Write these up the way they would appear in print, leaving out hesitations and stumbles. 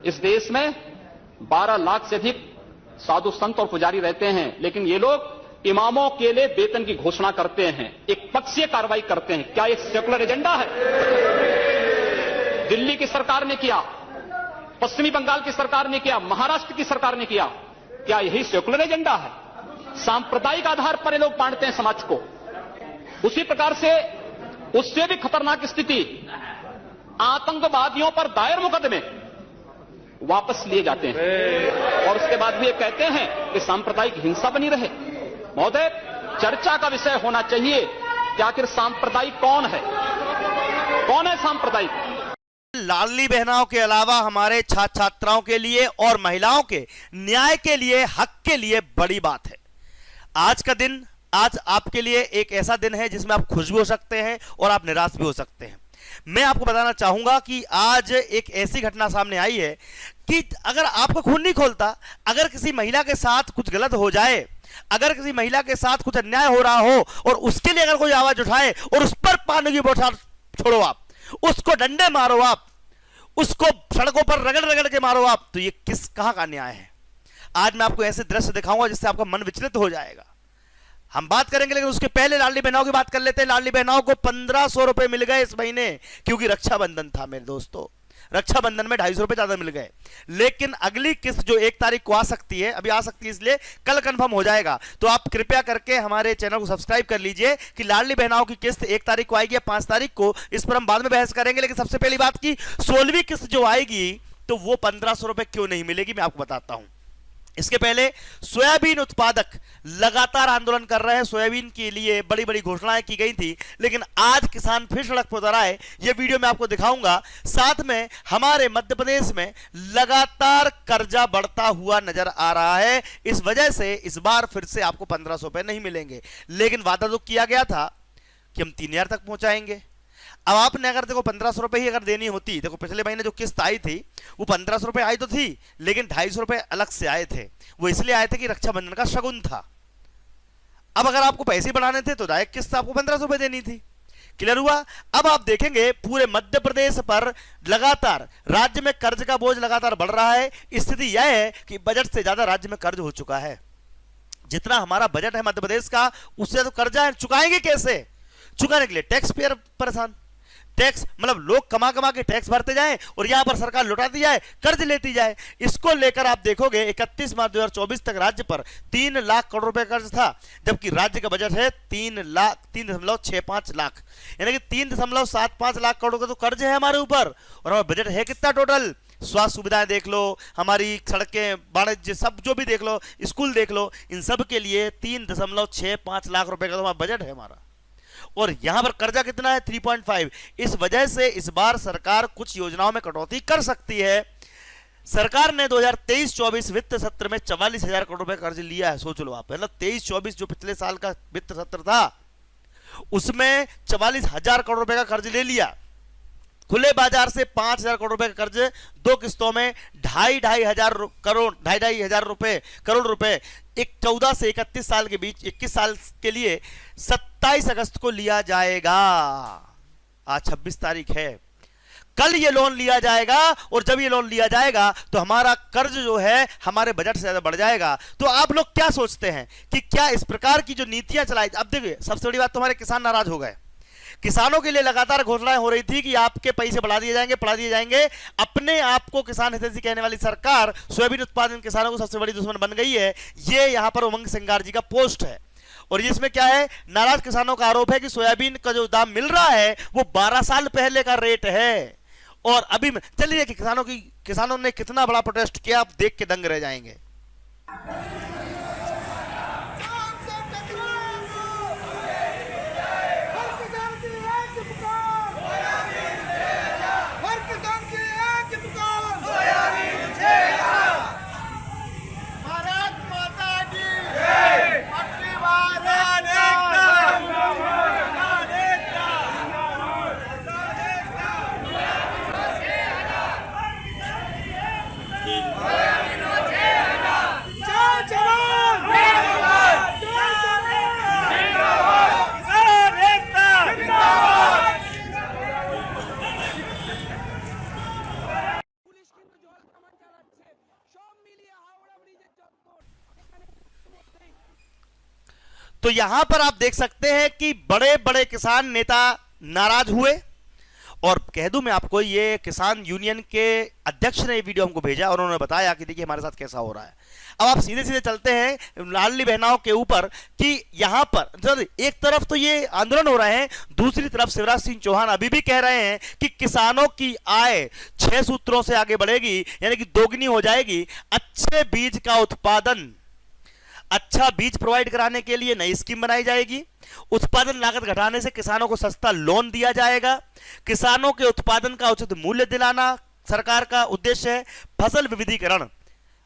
इस देश में 12 लाख से अधिक साधु संत और पुजारी रहते हैं, लेकिन ये लोग इमामों के लिए वेतन की घोषणा करते हैं, एक पक्षीय कार्रवाई करते हैं। क्या एक सेकुलर एजेंडा है? दिल्ली की सरकार ने किया, पश्चिमी बंगाल की सरकार ने किया, महाराष्ट्र की सरकार ने किया। क्या यही सेकुलर एजेंडा है? सांप्रदायिक आधार पर ये लोग बांटते हैं समाज को। उसी प्रकार से उससे भी खतरनाक स्थिति, आतंकवादियों पर दायर मुकदमे वापस लिए जाते हैं और उसके बाद भी ये कहते हैं कि सांप्रदायिक हिंसा बनी रहे। महोदय, चर्चा का विषय होना चाहिए कि आखिर सांप्रदायिक कौन है? कौन है सांप्रदायिक? लाडली बहनाओं के अलावा हमारे छात्र छात्राओं के लिए और महिलाओं के न्याय के लिए, हक के लिए बड़ी बात है। आज का दिन, आज आपके लिए एक ऐसा दिन है जिसमें आप खुश भी हो सकते हैं और आप निराश भी हो सकते हैं। मैं आपको बताना चाहूंगा कि आज एक ऐसी घटना सामने आई है कि अगर आपका खून नहीं खोलता, अगर किसी महिला के साथ कुछ गलत हो जाए, अगर किसी महिला के साथ कुछ अन्याय हो रहा हो और उसके लिए अगर कोई आवाज उठाए और उस पर पानी की बौछार छोड़ो, आप उसको डंडे मारो, आप उसको सड़कों पर रगड़ रगड़ के मारो आप, तो ये कहां का न्याय है? आज मैं आपको ऐसे दृश्य दिखाऊंगा जिससे आपका मन विचलित हो जाएगा। हम बात करेंगे, लेकिन उसके पहले लाडली बहनाओं की बात कर लेते हैं। लाडली बहनाओं को 1500 रुपए मिल गए इस महीने, क्योंकि रक्षाबंधन था मेरे दोस्तों। रक्षाबंधन में 250 रुपए ज्यादा मिल गए, लेकिन अगली किस्त जो 1 तारीख को आ सकती है, अभी आ सकती है इसलिए कल कंफर्म हो जाएगा। तो आप कृपया करके हमारे चैनल को सब्सक्राइब कर लीजिए कि लाडली बहनाओं की किस्त 1 तारीख को आएगी या 5 तारीख को, इस पर हम बाद में बहस करेंगे। लेकिन सबसे पहली बात की 16वीं किस्त जो आएगी तो वो 1500 रुपए क्यों नहीं मिलेगी, मैं आपको बताता हूं। इसके पहले सोयाबीन उत्पादक लगातार आंदोलन कर रहे हैं, सोयाबीन के लिए बड़ी बड़ी घोषणाएं की गई थी, लेकिन आज किसान फिर सड़क पर उतर आए। यह वीडियो मैं आपको दिखाऊंगा। साथ में हमारे मध्य प्रदेश में लगातार कर्जा बढ़ता हुआ नजर आ रहा है। इस वजह से इस बार फिर से आपको 1500 रुपए नहीं मिलेंगे, लेकिन वादा तो किया गया था कि हम 3000 तक पहुंचाएंगे। अब आपने अगर देखो 1500 रुपए ही अगर देनी होती, देखो पिछले महीने जो किस्त आई थी वो 1500 रुपए आई तो थी, लेकिन 250 रुपए अलग से आए थे। वो इसलिए आए थे कि रक्षाबंधन का शगुन था। अब अगर आपको पैसे बढ़ाने थे तो डायरेक्ट किस्त आपको 1500 रुपए देनी थी। क्लियर हुआ? अब आप देखेंगे पूरे मध्य प्रदेश पर लगातार राज्य में कर्ज का बोझ लगातार बढ़ रहा है। स्थिति यह है कि बजट से ज्यादा राज्य में कर्ज हो चुका है। जितना हमारा बजट है मध्य प्रदेश का, उससे तो कर्जा है। चुकाएंगे कैसे? चुकाने के लिए टैक्स पेयर परेशान। टैक्स मतलब लोग कमा कमा के टैक्स भरते जाएं और यहां पर सरकार लौटाती जाए, कर्ज लेती जाए। इसको लेकर आप देखोगे 31 मार्च 2024 तक राज्य पर 3 लाख करोड़ रुपए कर्ज था, जबकि राज्य का बजट है 3.65 लाख, यानी कि 3.75 लाख करोड़ का तो कर्ज है हमारे ऊपर। और हमारा बजट है कितना टोटल? स्वास्थ्य सुविधाएं देख लो, हमारी सड़कें, वाणिज्य, सब जो भी देख लो, स्कूल देख लो, इन सब के लिए 3.65 लाख रुपए का तो हमारा बजट है हमारा। और यहां पर कर्जा कितना है? 3.5। इस वजह से इस बार सरकार कुछ योजनाओं में कटौती कर सकती है। सरकार ने 2023-24 वित्त सत्र में 44,000 करोड़ रुपए कर्ज लिया है। सोच लो आप, मतलब 23-24 जो पिछले साल का वित्त सत्र था उसमें 44,000 करोड़ रुपए का कर्ज ले लिया। खुले बाजार से 5,000 करोड़ रुपए का कर्ज 2 किस्तों में 2,500 करोड़ रुपए 14 से 31 साल के बीच, 21 साल के लिए 27 अगस्त को लिया जाएगा। आज 26 तारीख है, कल ये लोन लिया जाएगा और जब ये लोन लिया जाएगा तो हमारा कर्ज जो है हमारे बजट से ज्यादा बढ़ जाएगा। तो आप लोग क्या सोचते हैं कि क्या इस प्रकार की जो नीतियां चलाई? अब देखिए, सबसे बड़ी बात तो हमारे किसान नाराज हो गए। किसानों के लिए लगातार घोषणाएं हो रही थी कि आपके पैसे बढ़ा दिए जाएंगे। अपने आप को किसान हितैषी कहने वाली सरकार सोयाबीन उत्पादन किसानों को सबसे बड़ी दुश्मन बन गई है। ये यहां पर उमंग सिंगार जी का पोस्ट है और इसमें क्या है? नाराज किसानों का आरोप है कि सोयाबीन का जो दाम मिल रहा है वो 12 साल पहले का रेट है। और अभी चलिए कि किसानों ने कितना बड़ा प्रोटेस्ट किया, आप देख के दंग रह जाएंगे। तो यहां पर आप देख सकते हैं कि बड़े बड़े किसान नेता नाराज हुए। और कह दूं मैं आपको, ये किसान यूनियन के अध्यक्ष ने ये वीडियो हमको भेजा और उन्होंने बताया कि देखिए हमारे साथ कैसा हो रहा है। अब आप सीधे सीधे चलते हैं लाडली बहनाओं के ऊपर कि यहां पर एक तरफ तो ये आंदोलन हो रहे हैं, दूसरी तरफ शिवराज सिंह चौहान अभी भी कह रहे हैं कि किसानों की आय 6 सूत्रों से आगे बढ़ेगी, यानी कि दोगुनी हो जाएगी। अच्छे बीज का उत्पादन, अच्छा बीज प्रोवाइड कराने के लिए नई स्कीम बनाई जाएगी। उत्पादन लागत घटाने से किसानों को सस्ता लोन दिया जाएगा। किसानों के उत्पादन का उचित मूल्य दिलाना सरकार का उद्देश्य है। फसल विविधीकरण,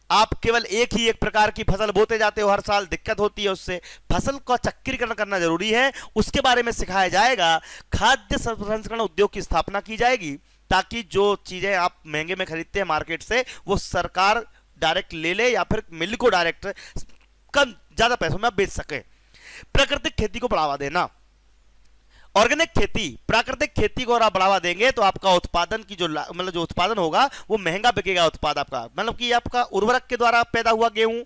आप केवल एक प्रकार की फसल बोते जाते हो, हर साल दिक्कत होती है उससे। फसल का चक्रीकरण करना जरूरी है, उसके बारे में सिखाया जाएगा। खाद्य प्रसंस्करण उद्योग की स्थापना की जाएगी ताकि जो चीजें आप महंगे में खरीदते हैं मार्केट से, वो सरकार डायरेक्ट ले ले या फिर मिल को डायरेक्ट कम ज्यादा पैसों में बेच सके। प्राकृतिक खेती को बढ़ावा देना, ऑर्गेनिक खेती, प्राकृतिक खेती को अगर आप बढ़ावा देंगे तो आपका उत्पादन की जो जो उत्पादन होगा वो महंगा बिकेगा उत्पाद आपका। मतलब कि आपका उर्वरक के द्वारा पैदा हुआ गेहूं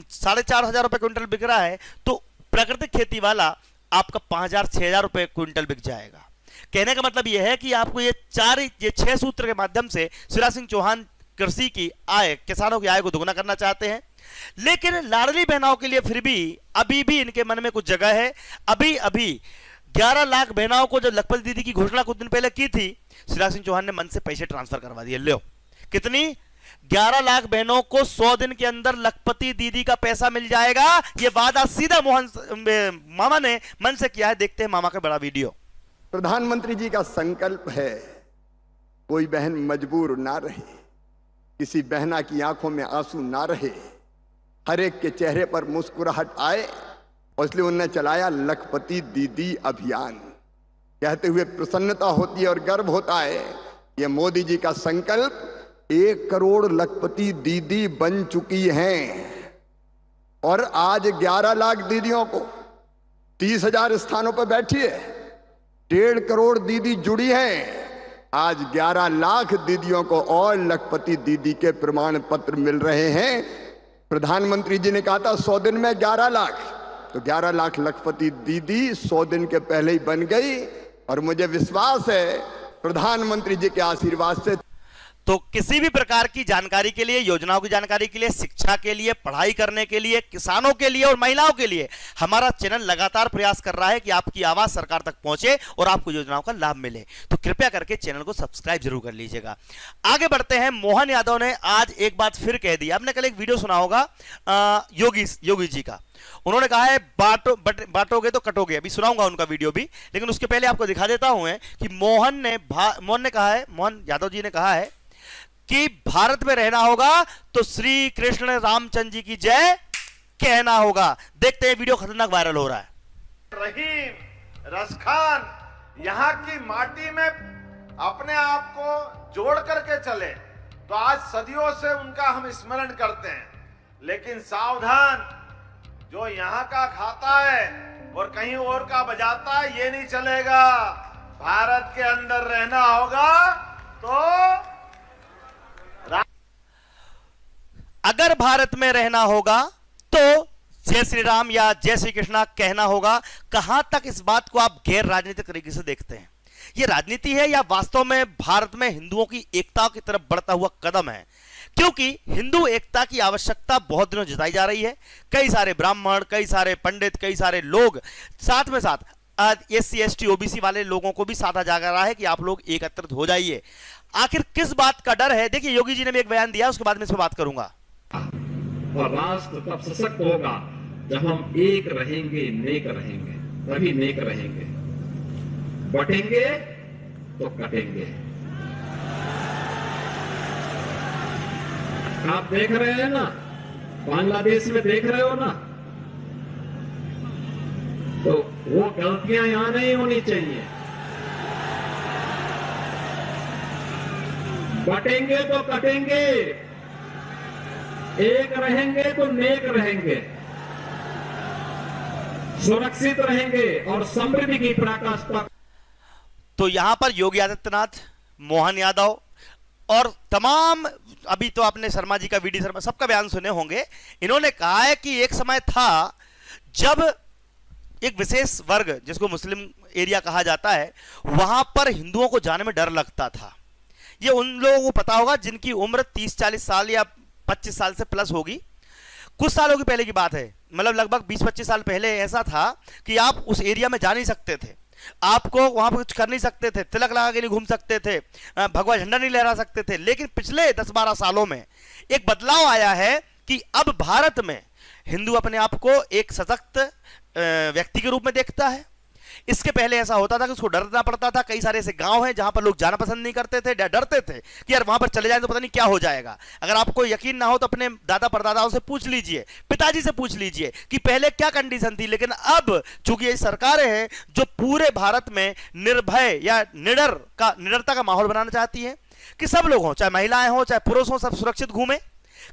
4,500 रुपए क्विंटल बिक रहा है, तो प्राकृतिक खेती वाला आपका 5,000-6,000 रुपए क्विंटल बिक जाएगा। कहने का मतलब यह है कि आपको ये 6 सूत्र के माध्यम से शिवराज सिंह चौहान कृषि की आय, किसानों की आय को दोगुना करना चाहते हैं। लेकिन लाडली बहनाओं के लिए फिर भी अभी भी इनके मन में कुछ जगह है। अभी 11 लाख बहनाओं को जब लखपति दीदी की घोषणा कुछ दिन पहले की थी, शिवराज सिंह चौहान ने मन से पैसे ट्रांसफर करवा दिए। लो कितनी, 11 लाख बहनों को 100 दिन के अंदर लखपति दीदी का पैसा मिल जाएगा। यह वादा सीधा मामा ने मन से किया है। देखते हैं मामा का बड़ा वीडियो। प्रधानमंत्री जी का संकल्प है कोई बहन मजबूर ना रहे, किसी बहना की आंखों में आंसू ना रहे, हर एक के चेहरे पर मुस्कुराहट आए, और इसलिए उन्होंने चलाया लखपति दीदी अभियान। कहते हुए प्रसन्नता होती है और गर्व होता है, ये मोदी जी का संकल्प 1 करोड़ लखपति दीदी बन चुकी हैं। और आज 11 लाख दीदियों को 30,000 स्थानों पर बैठी है, 1.5 करोड़ दीदी जुड़ी हैं। आज 11 लाख दीदियों को और लखपति दीदी के प्रमाण पत्र मिल रहे हैं। प्रधानमंत्री जी ने कहा था 100 दिन में 11 लाख, तो 11 लाख लखपति दीदी 100 दिन के पहले ही बन गई। और मुझे विश्वास है प्रधानमंत्री जी के आशीर्वाद से। तो किसी भी प्रकार की जानकारी के लिए, योजनाओं की जानकारी के लिए, शिक्षा के लिए, पढ़ाई करने के लिए, किसानों के लिए और महिलाओं के लिए हमारा चैनल लगातार प्रयास कर रहा है कि आपकी आवाज सरकार तक पहुंचे और आपको योजनाओं का लाभ मिले। तो कृपया करके चैनल को सब्सक्राइब जरूर कर लीजिएगा। आगे बढ़ते हैं। मोहन यादव ने आज एक बात फिर कह दी। आपने कल एक वीडियो सुना होगा योगी जी का। उन्होंने कहा है बांटोगे तो कटोगे। अभी सुनाऊंगा उनका वीडियो भी, लेकिन उसके पहले आपको दिखा देता हूं कि मोहन ने कहा है, मोहन यादव जी ने कहा है कि भारत में रहना होगा तो श्री कृष्ण रामचंद्र जी की जय कहना होगा। देखते हैं, वीडियो खतरनाक वायरल हो रहा है। रहीम रसखान यहाँ की माटी में अपने आप को जोड़ करके चले तो आज सदियों से उनका हम स्मरण करते हैं। लेकिन सावधान, जो यहाँ का खाता है और कहीं और का बजाता है, ये नहीं चलेगा। भारत के अंदर रहना होगा तो अगर भारत में रहना होगा तो जय श्री राम या जय श्री कृष्णा कहना होगा। कहां तक इस बात को आप गैर राजनीतिक तरीके से देखते हैं? यह राजनीति है या वास्तव में भारत में हिंदुओं की एकता की तरफ बढ़ता हुआ कदम है? क्योंकि हिंदू एकता की आवश्यकता बहुत दिनों जताई जा रही है। कई सारे ब्राह्मण, कई सारे पंडित, कई सारे लोग, साथ में साथ SC ST OBC वाले लोगों को भी साधा जा रहा है कि आप लोग एकत्रित हो जाइए। आखिर किस बात का डर है? देखिए, योगी जी ने भी एक बयान दिया, उसके बाद में इस पर बात करूंगा। और राष्ट्र तब सशक्त होगा जब हम एक रहेंगे, नेक रहेंगे, तभी नेक रहेंगे। बटेंगे तो कटेंगे। आप देख रहे हैं ना, बांग्लादेश में देख रहे हो ना, तो वो गलतियां यहां नहीं होनी चाहिए। बटेंगे तो कटेंगे, एक रहेंगे तो नेक रहेंगे, सुरक्षित रहेंगे और समृद्धि की पराकाष्ठा। तो यहां पर योगी आदित्यनाथ, मोहन यादव और तमाम, अभी तो आपने शर्मा जी का, वीडी शर्मा, सबका बयान सुने होंगे। इन्होंने कहा है कि एक समय था जब एक विशेष वर्ग, जिसको मुस्लिम एरिया कहा जाता है, वहां पर हिंदुओं को जाने में डर लगता था। ये उन लोगों को पता होगा जिनकी उम्र 30-40 साल या 25 साल से प्लस होगी। कुछ सालों की पहले की बात है, मतलब लगभग 20-25 साल पहले ऐसा था कि आप उस एरिया में जा नहीं सकते थे, आपको वहां पर कुछ कर नहीं सकते थे, तिलक लगा के नहीं घूम सकते थे, भगवा झंडा नहीं लहरा सकते थे। लेकिन पिछले 10-12 सालों में एक बदलाव आया है कि अब भारत में हिंदू अपने आप को एक सशक्त व्यक्ति के रूप में देखता है। इसके पहले ऐसा होता था कि उसको डरना पड़ता था। कई सारे ऐसे गांव हैं जहां पर लोग जाना पसंद नहीं करते थे, डरते थे कि यार वहां पर चले जाएं तो पता नहीं क्या हो जाएगा। अगर आपको यकीन ना हो तो अपने दादा परदादाओं से पूछ लीजिए, पिताजी से पूछ लीजिए कि पहले क्या कंडीशन थी। लेकिन अब चूंकि ये सरकारें हैं जो पूरे भारत में निर्भय या निडरता का माहौल बनाना चाहती है कि सब लोग हों, चाहे महिलाएं हों चाहे पुरुष हों, सब सुरक्षित घूमें,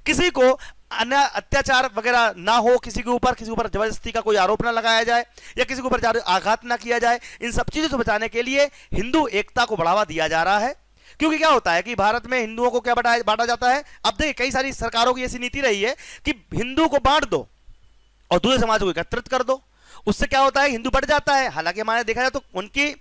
किसी को अन्य अत्याचार वगैरह ना हो, किसी के ऊपर जबरदस्ती का कोई आरोप ना लगाया जाए या किसी के ऊपर आघात ना किया जाए। इन सब चीजों से बचाने के लिए हिंदू एकता को बढ़ावा दिया जा रहा है। क्योंकि क्या होता है कि भारत में हिंदुओं को क्या बांटा जाता है। अब देखिए, कई सारी सरकारों की ऐसी नीति रही है कि हिंदू को बांट दो और दूसरे समाज को एकत्रित कर दो। उससे क्या होता है, हिंदू बढ़ जाता है। हालांकि हमारे देखा जाए तो उनकी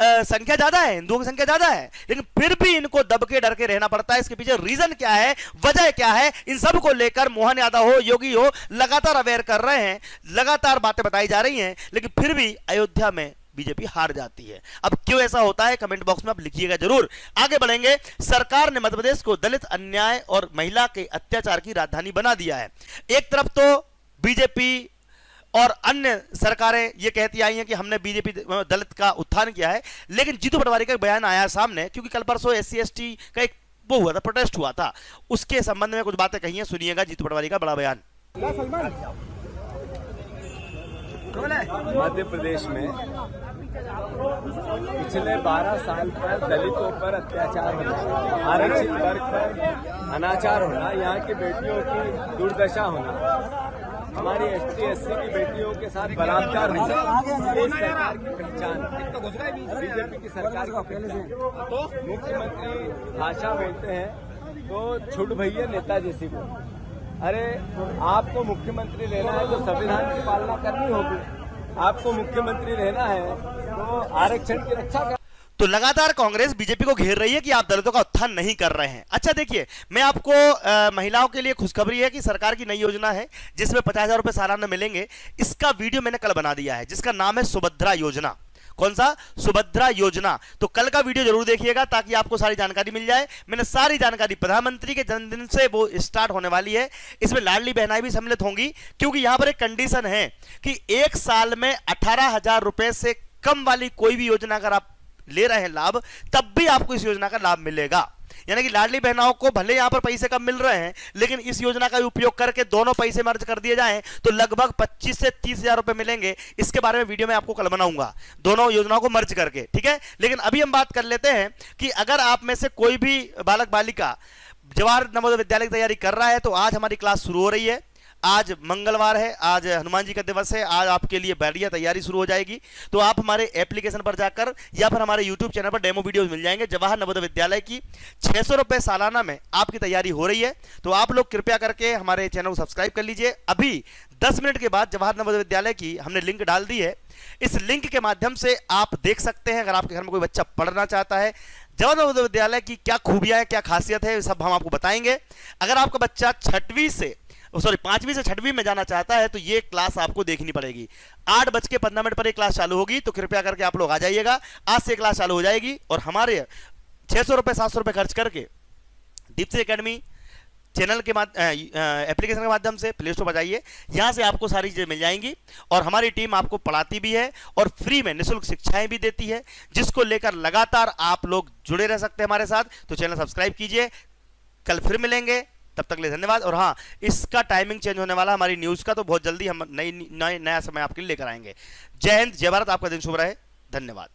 संख्या ज्यादा है, हिंदुओं की संख्या ज्यादा है, लेकिन फिर भी इनको दब के डर के रहना पड़ता है। इसके पीछे रीजन क्या है, वजह क्या है, इन सब को लेकर मोहन यादव हो, योगी हो, लगातार अवेयर कर रहे हैं, लगातार बातें बताई जा रही हैं, लेकिन फिर भी अयोध्या में बीजेपी हार जाती है। अब क्यों ऐसा होता है, कमेंट बॉक्स में आप लिखिएगा जरूर। आगे बढ़ेंगे। सरकार ने मध्य प्रदेश को दलित अन्याय और महिला के अत्याचार की राजधानी बना दिया है। एक तरफ तो बीजेपी और अन्य सरकारें ये कहती आई हैं कि हमने बीजेपी दलित का उत्थान किया है, लेकिन जीतू पटवारी का एक बयान आया सामने, क्योंकि कल परसों SC/ST का एक वो हुआ था, प्रोटेस्ट हुआ था, उसके संबंध में कुछ बातें कही हैं। सुनिएगा जीतू पटवारी का बड़ा बयान। मध्य प्रदेश में पिछले 12 साल पर दलितों पर अत्याचार होना, आरक्षित वर्ग पर अनाचार होना, यहाँ की बेटियों की दुर्दशा होना, हमारी ST/SC की बेटियों के साथ बलात्कार होना, इस सरकार की पहचान बीजेपी की सरकार का पहले से। तो मुख्यमंत्री भाषा बोलते हैं तो छुट भैया नेताजी से बोल। अरे आपको मुख्यमंत्री रहना है तो संविधान की पालना करनी होगी। आपको मुख्यमंत्री रहना है तो आरक्षण की रक्षा कर। तो लगातार कांग्रेस बीजेपी को घेर रही है कि आप दलितों का उत्थान नहीं कर रहे हैं। अच्छा देखिए, मैं आपको महिलाओं के लिए खुशखबरी है कि सरकार की नई योजना है जिसमें 50,000 रुपए सालाना मिलेंगे। इसका वीडियो मैंने कल बना दिया है, जिसका नाम है सुभद्रा योजना। कौन सा? सुभद्रा योजना। तो कल का वीडियो जरूर देखिएगा ताकि आपको सारी जानकारी मिल जाए। मैंने सारी जानकारी, प्रधानमंत्री के जन्मदिन से वो स्टार्ट होने वाली है। इसमें लाडली बहनाएं भी सम्मिलित होंगी, क्योंकि यहां पर एक कंडीशन है कि एक साल में 18,000 रुपए से कम वाली कोई भी योजना अगर आप ले रहे हैं लाभ, तब भी आपको इस योजना का लाभ मिलेगा। यानी कि लाडली बहनाओं को भले यहां पर पैसे कम मिल रहे हैं, लेकिन इस योजना का उपयोग करके दोनों पैसे मर्ज कर दिए जाएं तो लगभग 25 से 30,000 रुपए मिलेंगे। इसके बारे में वीडियो में आपको कल बनाऊंगा, दोनों योजनाओं को मर्ज करके, ठीक है। लेकिन अभी हम बात कर लेते हैं कि अगर आप में से कोई भी बालक बालिका जवाहर नवोदय विद्यालय की तैयारी कर रहा है तो आज हमारी क्लास शुरू हो रही है। आज मंगलवार है, आज हनुमान जी का दिवस है, आज आपके लिए बढ़िया तैयारी शुरू हो जाएगी। तो आप हमारे एप्लीकेशन पर जाकर या फिर हमारे यूट्यूब चैनल पर डेमो वीडियोस मिल जाएंगे। जवाहर नवोदय विद्यालय की 600 रुपए सालाना में आपकी तैयारी हो रही है। तो आप लोग कृपया करके हमारे चैनल को सब्सक्राइब कर लीजिए। अभी 10 मिनट के बाद जवाहर नवोदय विद्यालय की हमने लिंक डाल दी है। इस लिंक के माध्यम से आप देख सकते हैं, अगर आपके घर में कोई बच्चा पढ़ना चाहता है, जवाहर नवोदय विद्यालय की क्या खूबियां है, क्या खासियत है, सब हम आपको बताएंगे। अगर आपका बच्चा 5वीं से 6वीं में जाना चाहता है तो ये क्लास आपको देखनी पड़ेगी। 8:15 पर ये क्लास चालू होगी, तो कृपया करके आप लोग आ जाइएगा। आज से क्लास चालू हो जाएगी और हमारे 600 रुपए 700 रुपए खर्च करके दीप्ति एकेडमी चैनल के एप्लीकेशन के माध्यम से प्ले स्टोर पर जाइए, यहां से आपको सारी चीजें मिल जाएंगी। और हमारी टीम आपको पढ़ाती भी है और फ्री में निःशुल्क शिक्षाएं भी देती है, जिसको लेकर लगातार आप लोग जुड़े रह सकते हैं हमारे साथ। तो चैनल सब्सक्राइब कीजिए। कल फिर मिलेंगे, तब तक के लिए धन्यवाद। और हाँ, इसका टाइमिंग चेंज होने वाला हमारी न्यूज का, तो बहुत जल्दी हम नया समय आपके लिए लेकर आएंगे। जय हिंद, जय भारत, आपका दिन शुभ रहे। धन्यवाद।